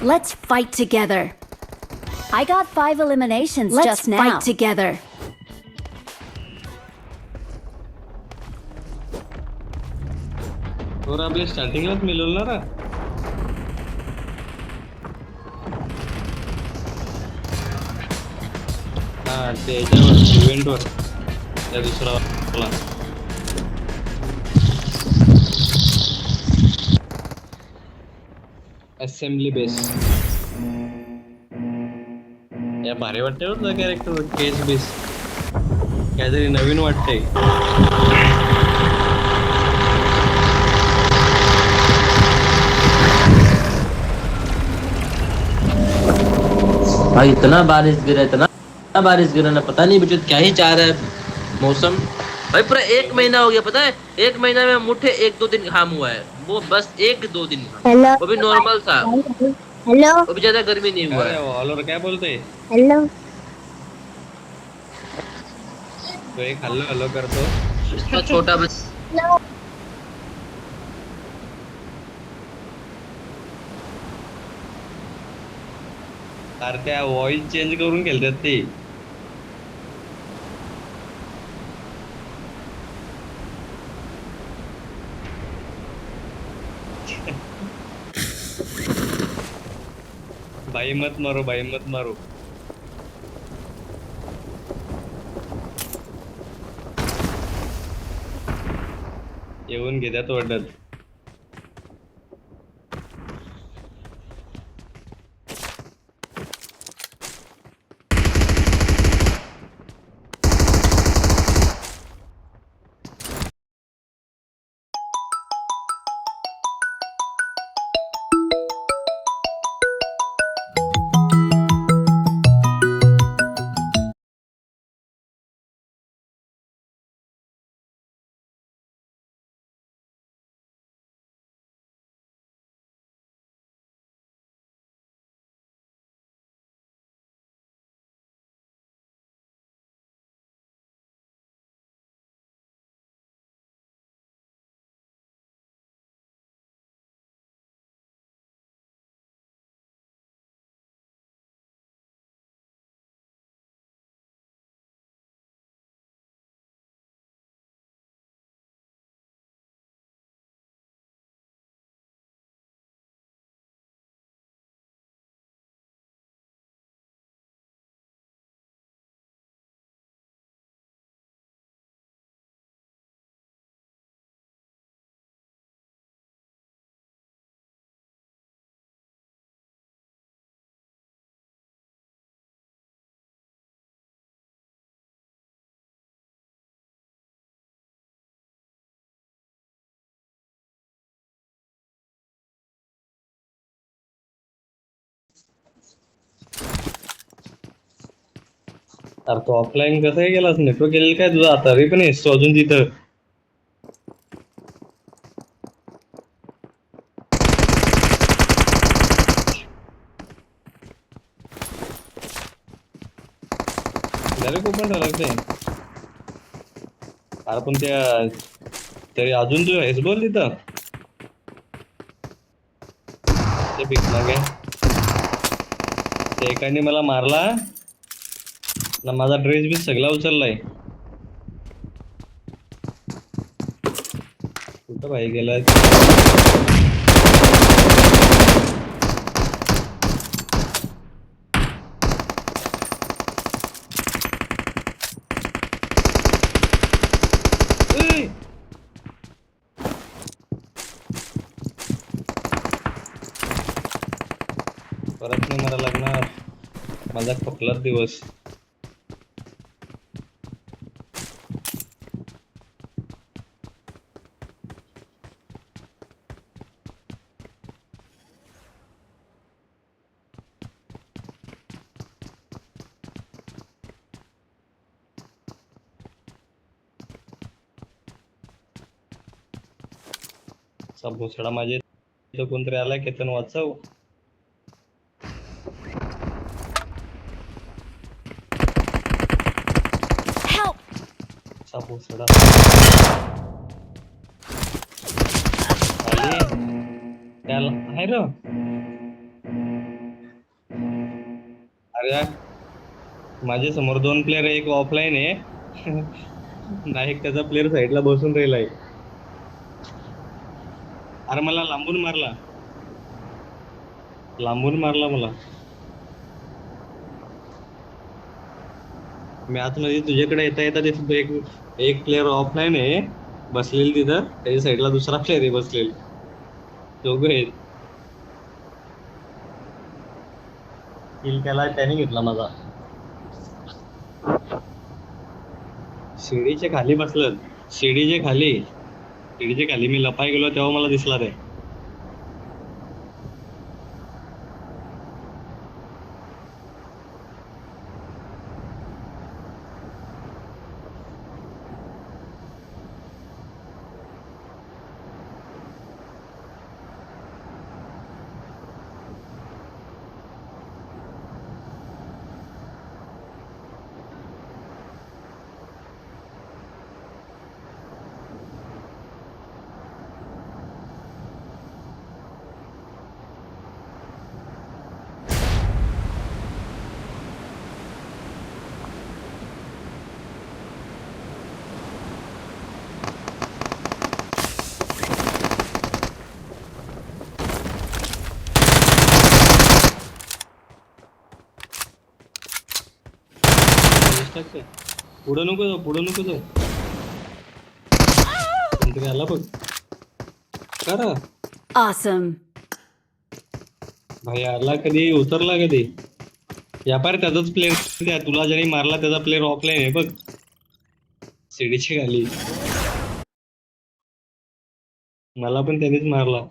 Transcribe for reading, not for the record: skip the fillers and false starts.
Let's fight together. I got 5 eliminations just now. Let's fight together. और आपल्या स्टार्टिंगलाच मिळवलं ना. हा ते इव्हेंटवर त्या दुसरा असेंब्ली बेस या भारी वाटते होतं कॅरेक्टर केस बेस काहीतरी नवीन वाटतंय. भाई इतना बारिश गिरा ना पता नहीं बच्चे क्या ही चाह रहा है मौसम. भाई पूरा 1 महीना हो गया पता है. 1 महीना में मुठे 1-2 दिन घाम हुआ है वो बस 1-2 दिन. वो भी नॉर्मल था. हेलो वो भी ज्यादा गर्मी नहीं हुआ है. ऑलर काय बोलते हेलो तो एक हल्लो हल्लो करतो. इतना छोटा बस. अरे त्या वॉइस चेंज करून खेळतात ते. भाई मत मारो भाई मत मारो. येऊन घेत्यात वाटत. अरे तो ऑफलाईन कसं काय गेलास. नेटवर्क गेलेलं काय तुझं आता तरी पण आहेस तू अजून तिथं. डायरेक्ट ओपन झाला ते. अरे पण त्या तरी अजून तू आहेस बोल तिथं. ते पिक मागे त्या एकाने मला मारला ना. माझा ड्रेस बी सगळा उचललाय. कुठं भाई गेला. परत नाही मारा लागणार. माझा खपलाच दिवस. भोसडा माझे कोणतरी आलाय केतन वाचव. भोसडा आली त्याला आहे र. अरे यार, माझ्या समोर 2 प्लेअर, एक ऑफलाईन आहे नाही त्याचा प्लेअर साईडला बसून राहिलाय. अरे मला लांबून मारला मला. मी आतमध्ये तुझ्याकडे येता येता तिथं एक एक प्लेअर ऑफलाईन आहे बसलेली तिथं, त्याच्या साईडला दुसरा प्लेअर आहे बसलेली, दोघं आहेत. किल त्याला त्याने घेतला माझा. शिडीच्या खाली बसलं, शिडीच्या खाली मी लपाय गेलो तेव्हा मला दिसला रे. पुढं नको जाऊ कोणतरी आला बघ. करा Awesome. भाई, आला कधी उतरला कधी. व्यापारी त्याचाच प्लेअर, तुला ज्याने मारला त्याचा प्लेअर ऑफलाईन आहे बघ, शिडीची खाली. मला पण त्यानेच मारला.